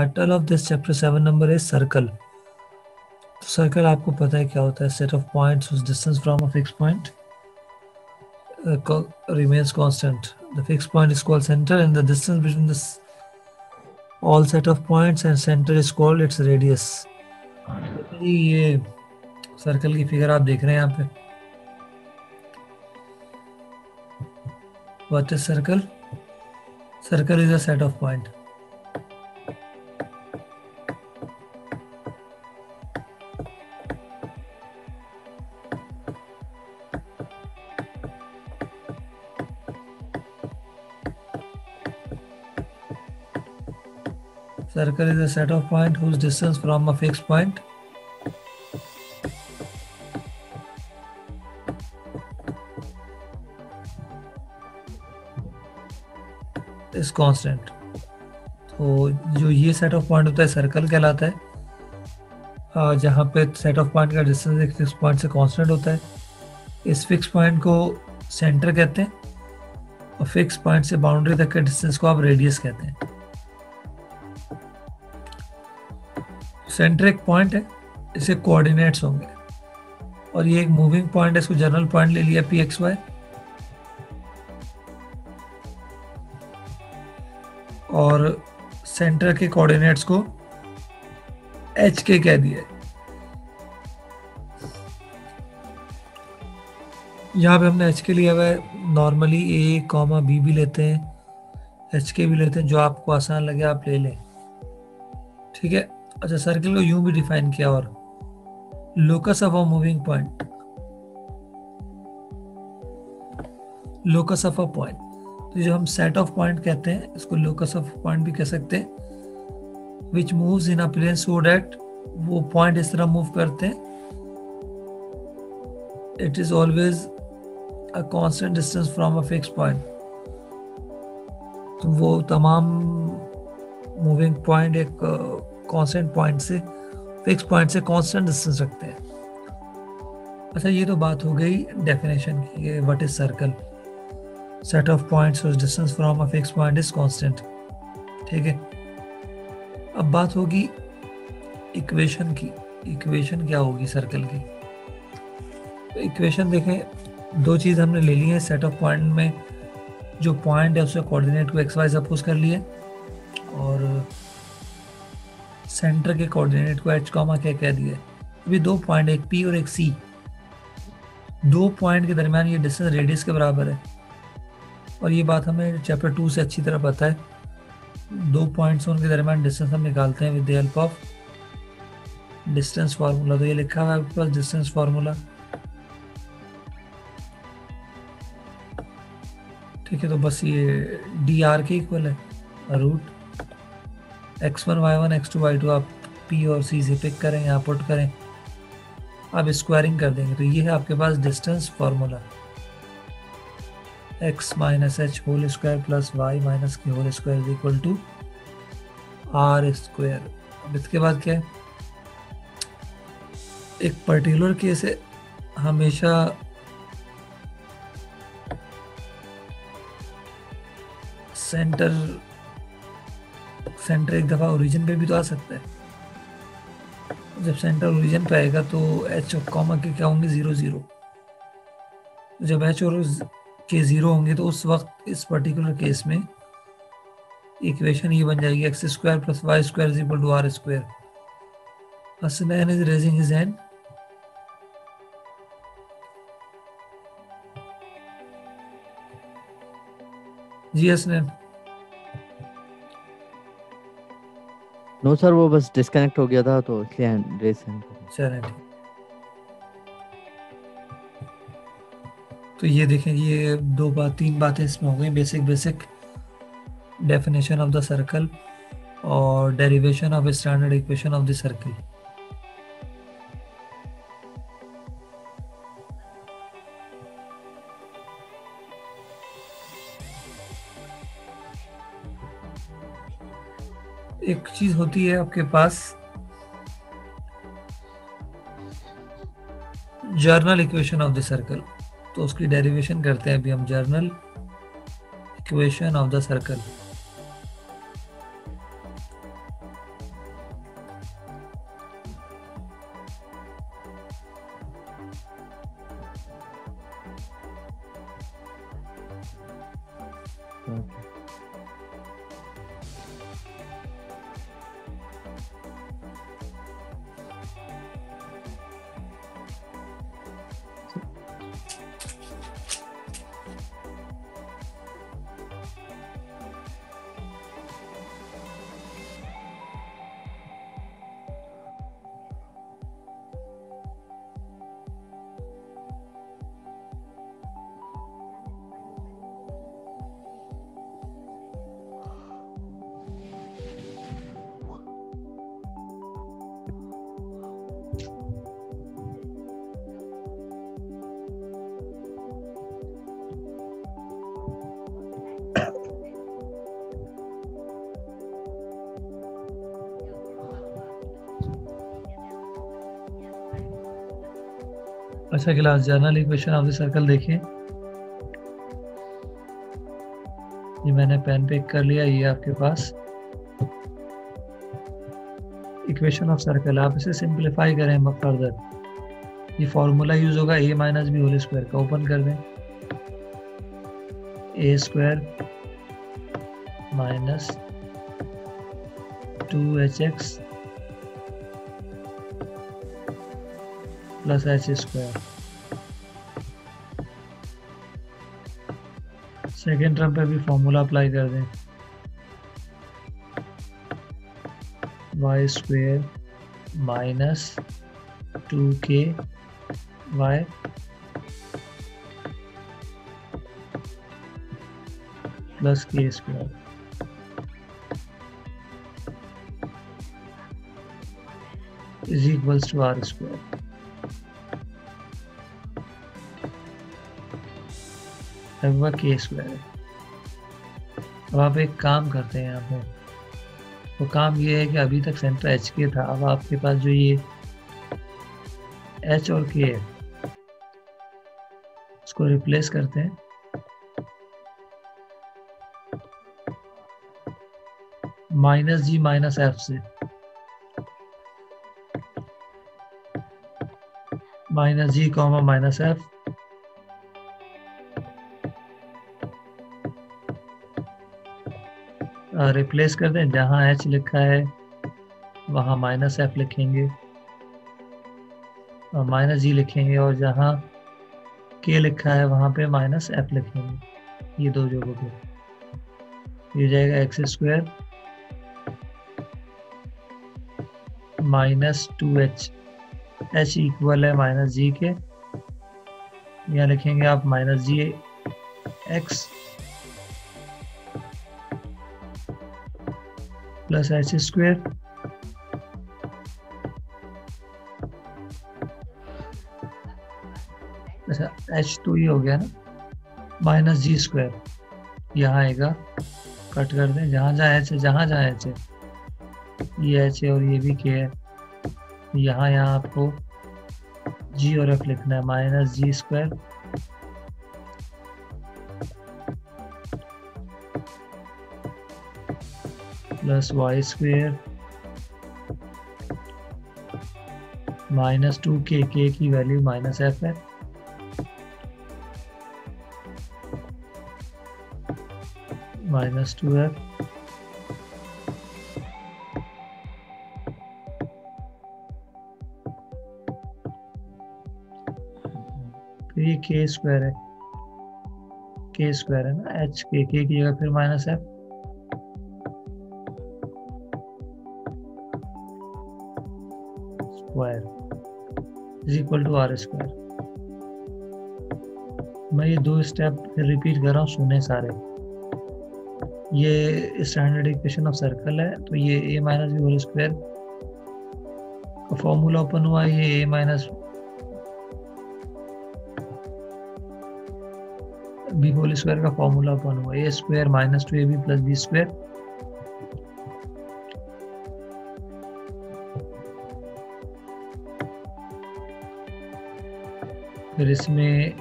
Title of this chapter 7 number is circle. तो circle आपको पता है क्या होता है? Set of points whose distance from a fixed point remains constant. The fixed point is called center and the distance between this all set of points and center is called its radius. ये circle की figure आप देख रहे हैं यहाँ पे। What is circle? Circle is a set of point. Circle is a set of point whose distance from a fixed point is constant. तो जो ये सेट ऑफ पॉइंट होता है सर्कल कहलाता है, जहाँ पे सेट ऑफ पॉइंट का डिस्टेंस एक फिक्स पॉइंट से कांस्टेंट होता है। इस फिक्स पॉइंट को सेंटर कहते हैं और फिक्स पॉइंट से बाउंड्री तक के डिस्टेंस को आप रेडियस कहते हैं। सेंटर एक पॉइंट है, इसे कोऑर्डिनेट्स होंगे और ये एक मूविंग पॉइंट है, इसको जनरल पॉइंट ले लिया pxy और सेंटर के कोऑर्डिनेट्स को hk कह दिया। यहाँ पे हमने hk लिया हुआ है। नॉर्मली a, b भी लेते हैं, hk भी लेते हैं, जो आपको आसान लगे आप ले लें, ठीक है। अच्छा, सर्कल को यूं भी डिफाइन किया और locus of a moving point, locus of a point. तो जो हम सेट ऑफ पॉइंट कहते हैं इसको लोकस ऑफ पॉइंट भी कह सकते हैं। Which moves in a plane so that, वो पॉइंट इस तरह मूव करते हैं, it is always a constant distance from a fix point. तो वो तमाम मूविंग पॉइंट एक कांस्टेंट पॉइंट से, फिक्स पॉइंट से कांस्टेंट डिस्टेंस रखते हैं। अच्छा, ये तो बात हो गई डेफिनेशन की, what is circle. Set of points whose distance from a fixed point is constant, ठीक है। अब बात होगी इक्वेशन की। इक्वेशन क्या होगी सर्कल की? तो इक्वेशन देखें, दो चीज़ हमने ले ली है। सेट ऑफ पॉइंट में जो पॉइंट है उसके कोऑर्डिनेट को एक्स वाई सपोज कर लिए और सेंटर के कोऑर्डिनेट को एच कॉमा क्या कह दिया। अभी दो पॉइंट, एक पी और एक सी, दो पॉइंट के दरमियान ये डिस्टेंस रेडियस के बराबर है और ये बात हमें चैप्टर 2 से अच्छी तरह पता है। दो पॉइंट्स उनके दरमियान डिस्टेंस हम निकालते हैं with the help of distance formula. तो ये लिखा हुआ है आपके पास डिस्टेंस फार्मूला, ठीक है। तो बस ये डी आर के इक्वल है root x1 y1 x2 y2, आप p और c से पिक करें, यहाँ पुट करें, आप स्क्वायरिंग कर देंगे तो ये है आपके पास distance formula, x minus h whole square plus y minus k whole square is equal to r square. अब इसके बाद क्या है, एक पर्टिकुलर केस है, हमेशा सेंटर एक दफ़ा ओरिजिन पे भी तो आ सकता है। जब सेंटर ओरिजिन पे आएगा तो एच और कॉमा के क्या होंगे, 0 0। जब एच और के 0 होंगे तो उस वक्त इस पर्टिकुलर केस में इक्वेशन ये बन जाएगी x square plus y square is equal to r square. Hasnain is raising his hand. जी हसनैन। नो सर, वो बस डिस्कनेक्ट हो गया था तो इसलिए रेस हैंड। चलें ठीक। तो ये देखें, ये तीन बातें इसमें हो गई, basic definition of the circle और derivation of standard equation of the circle. एक चीज होती है आपके पास general equation of the circle, तो उसकी डेरिवेशन करते हैं अभी हम। General equation of the circle, Okay. अच्छा class, general equation of the circle देखिए। ये मैंने पेन पिक कर लिया, ये आपके पास इक्वेशन ऑफ सर्कल। आप इसे सिंप्लीफाई करें फर्दर। ये फॉर्मूला यूज होगा a minus b whole square का। ओपन कर दें, a square minus 2hx plus h square. Second term पे भी फॉर्मूला अप्लाई कर दें, y square minus 2k y plus k square is equals to r square. लगभग k square है। अब आप एक काम करते हैं यहाँ पे, तो काम ये है कि अभी तक सेंटर एच के था, अब आपके पास जो ये एच और के है इसको रिप्लेस करते हैं। माइनस जी माइनस एफ से, माइनस जी कॉमा माइनस एफ रिप्लेस कर दें। जहां एच लिखा है वहां माइनस एफ लिखेंगे और माइनस जी लिखेंगे, और जहां के लिखा है वहां पे माइनस एफ लिखेंगे। ये दो जगहों पे ये जाएगा x square minus 2h, h equal है माइनस जी के। यहाँ लिखेंगे आप माइनस जी एक्स प्लस एच स्क्वायर अच्छा h तो ये हो गया ना, माइनस जी स्क्वायर यहाँ आएगा, कट कर दें। जहाँ जहाँ h है, जहाँ जहाँ h है, ये h है और ये भी k है, यहाँ यहाँ आपको g और f लिखना है। Minus g square plus y square minus 2k, k की वैल्यू माइनस एफ है, माइनस 2f फिर ये k स्क्वायर है, k स्क्वायर है ना, h k की जगह फिर minus f square is equal to r square. मैं ये दो स्टेप फिर रिपीट कर रहा हूँ, सुने सारे। ये स्टैंडर्ड इक्वेशन ऑफ सर्कल है, तो ये a minus b whole square का फॉर्मूला ओपन हुआ। ये a minus b whole square का फॉर्मूला ओपन हुआ। a square minus 2ab plus b square फिर इसमें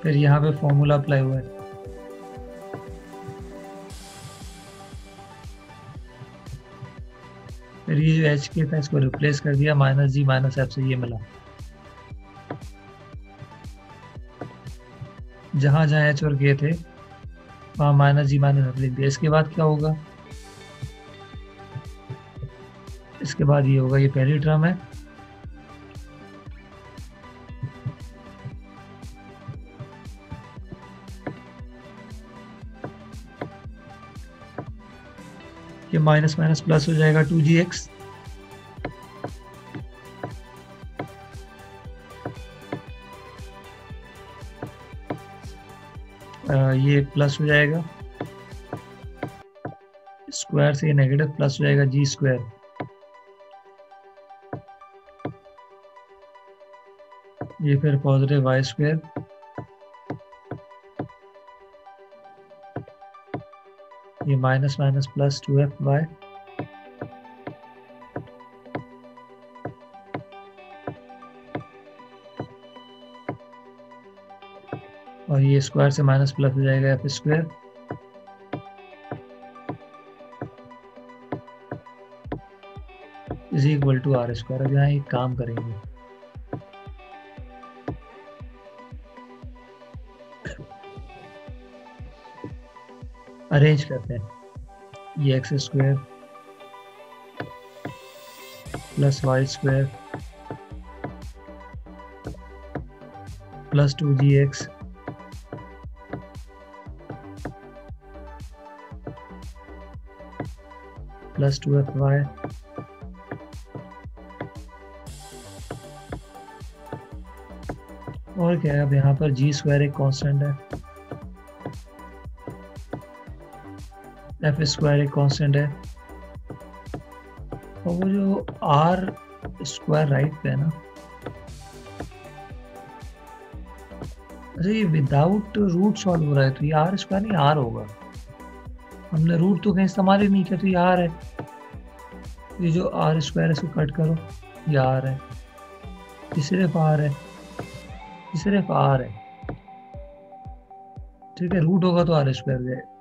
फिर यहाँ पे फॉर्मूला अप्लाई हुआ है। फिर ये जो एच के था इसको रिप्लेस कर दिया माइनस जी माइनस एफ से, ये मिला। जहां जहां एच और के थे वहां माइनस जी माइनस एफ लिख दिया। इसके बाद क्या होगा, इसके बाद ये होगा, ये पहली टर्म है, ये माइनस माइनस प्लस हो जाएगा 2gx, ये प्लस हो जाएगा, स्क्वायर से नेगेटिव प्लस हो जाएगा जी स्क्वायर, ये फिर पॉजिटिव वाई स्क्वायर, ये माइनस माइनस प्लस 2f/, और ये स्क्वायर से माइनस प्लस हो जाएगा f square, is equal to r square. अब यहाँ एक काम करेंगे, अरेंज करते हैं। ये x square plus y square plus 2gx plus 2fy और क्या है, अब यहाँ पर जी स्क्वायर एक कांस्टेंट है, एफ स्क्वायर एक कांस्टेंट है, और वो जो आर स्क्वायर राइट पे है ना, अरे ये विदाउट रूट सॉल्व हो रहा है, तो ये आर स्क्वायर नहीं आर होगा, हमने रूट तो कहीं इस्तेमाल ही नहीं किया, तो ये आर है। ये जो आर स्क्वायर है इसको कट करो, ये आर है, ये सिर्फ आर है, ये सिर्फ आर है, ठीक है। रूट होगा तो आर स्क्वायर हो जाएगा,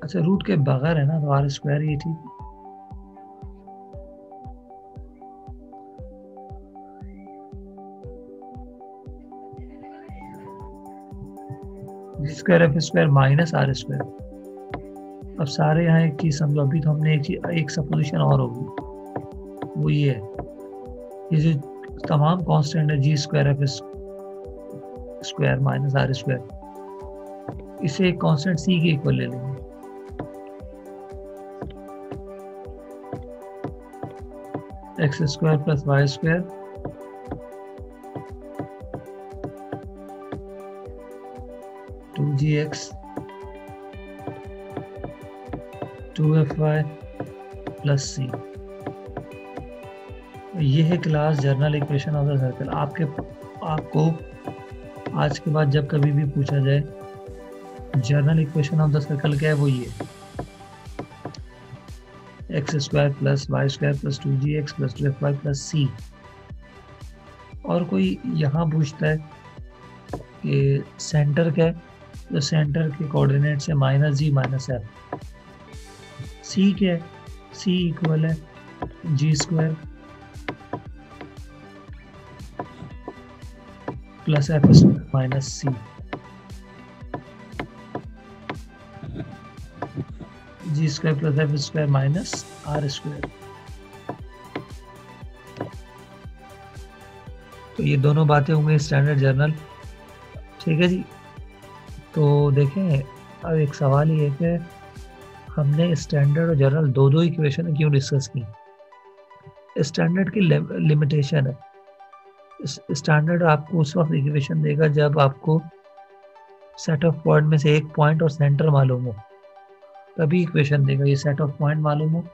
अच्छा रूट के बगैर है ना, तो आर स्क्वायर ही ठीक है। जी square f square minus are square. अब सारे यहाँ एक चीज समझो, अभी तो हमने एक सपोजिशन और होगी, वो ये है, ये जो तमाम कांस्टेंट है जी square f square minus are square, इसे एक कांस्टेंट सी के इक्वल ले लेंगे। X square plus y square two g x 2fy plus c. ये है class general equation of the circle. आपको आज के बाद जब कभी भी पूछा जाए general equation of the circle क्या है, वो ये x square plus y square plus 2gx plus 2fy plus c. और कोई यहाँ पूछता है कि सेंटर क्या है, तो सेंटर के कोऑर्डिनेट्स है minus G minus F. C क्या है, सी इक्वल है जी square plus F square minus C. G square plus F square minus are square. तो ये दोनों बातें होंगी स्टैंडर्ड जर्नल, ठीक है जी। तो देखें, अब एक सवाल ये है कि हमने स्टैंडर्ड और जर्नल दो इक्वेशन क्यों डिस्कस की। स्टैंडर्ड की लिमिटेशन है, स्टैंडर्ड आपको उस वक्त इक्वेशन देगा जब आपको सेट ऑफ पॉइंट में से एक पॉइंट और सेंटर मालूम हो, तभी इक्वेशन देगा। ये सेट ऑफ पॉइंट मालूम हो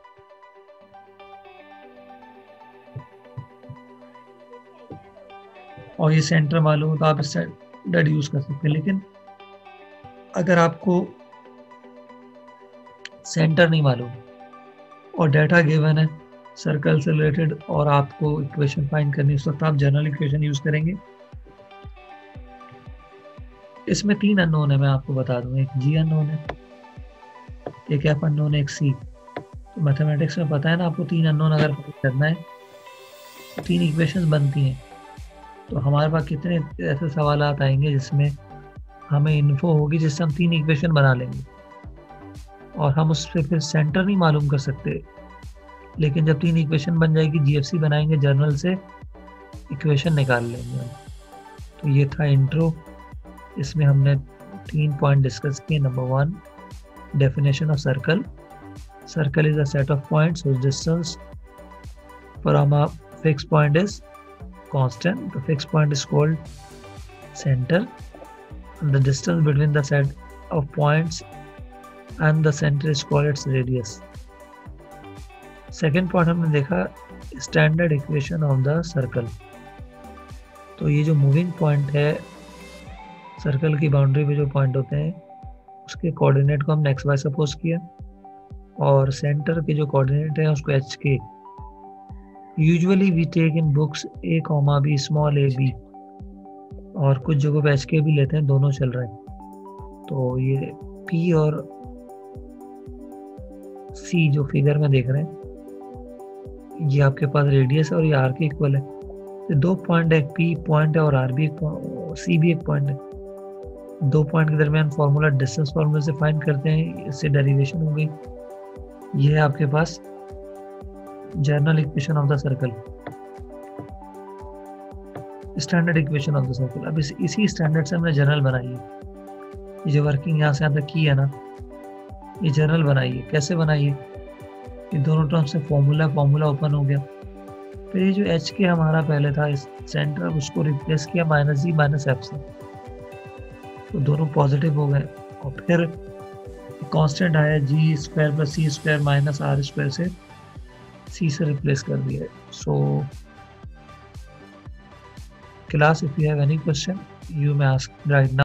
और ये सेंटर मालूम हो तो आप स्टैंडर्ड यूज कर सकते हैं। लेकिन अगर आपको सेंटर नहीं मालूम और डाटा गिवन है सर्कल से रिलेटेड और आपको इक्वेशन फाइंड करनी है, उस वक्त आप जनरल इक्वेशन यूज करेंगे। इसमें 3 अननोन है, मैं आपको बता दूं। एक जी अननोन है, एक एफ अननोन है, एक सी। तो मैथमेटिक्स में पता है ना आपको, 3 अननोन अगर फाइंड करना है तो 3 इक्वेशंस बनती हैं। तो हमारे पास कितने ऐसे सवाल आएंगे जिसमें हमें इन्फो होगी जिससे हम 3 इक्वेशन बना लेंगे, और हम उस पर फिर सेंटर नहीं मालूम कर सकते। लेकिन जब 3 इक्वेशन बन जाएगी, जीएफसी बनाएंगे, जर्नल से इक्वेशन निकाल लेंगे हम। तो ये था इंट्रो। इसमें हमने 3 पॉइंट डिस्कस किए। Number 1, definition of circle. Circle is a set of points whose distance from a fixed point is constant. The fixed point is called center, and the distance between the set of points and the center is called its radius. Second point हमने देखा standard equation of the circle. तो ये जो moving point है circle की boundary पे, जो point होते हैं उसके कोऑर्डिनेट को हमने XY सपोज किया, और सेंटर के जो कोऑर्डिनेट है उसको HK। Usually we take in books A, B, small a, b, और कुछ जगहों पे HK भी लेते हैं, दोनों चल रहे हैं। तो ये P और C जो फिगर में देख रहे हैं, ये आपके पास रेडियस है और ये R के इक्वल है। तो 2 पॉइंट है, एक P पॉइंट है और R भी C भी एक पॉइंट है। 2 पॉइंट के दरमियान फॉर्मूला डिस्टेंस फार्मूला से फाइंड करते हैं, इससे डेरिवेशन हो गई। ये है आपके पास general equation of the circle, standard equation of the circle. अब इसी स्टैंडर्ड से हमने जर्नल बनाई है। ये जो वर्किंग यहाँ से यहाँ तक की है ना, ये जर्नल बनाई है। कैसे बनाई है? ये दोनों टर्म से फॉर्मूला ओपन हो गया। फिर ये जो HK हमारा पहले था इस सेंटर, अब उसको रिप्लेस किया -G -F से, तो दोनों पॉजिटिव हो गए। और फिर कांस्टेंट आया G² + C² - R² से C से रिप्लेस कर दिया। So class, if you have any question you may ask right now.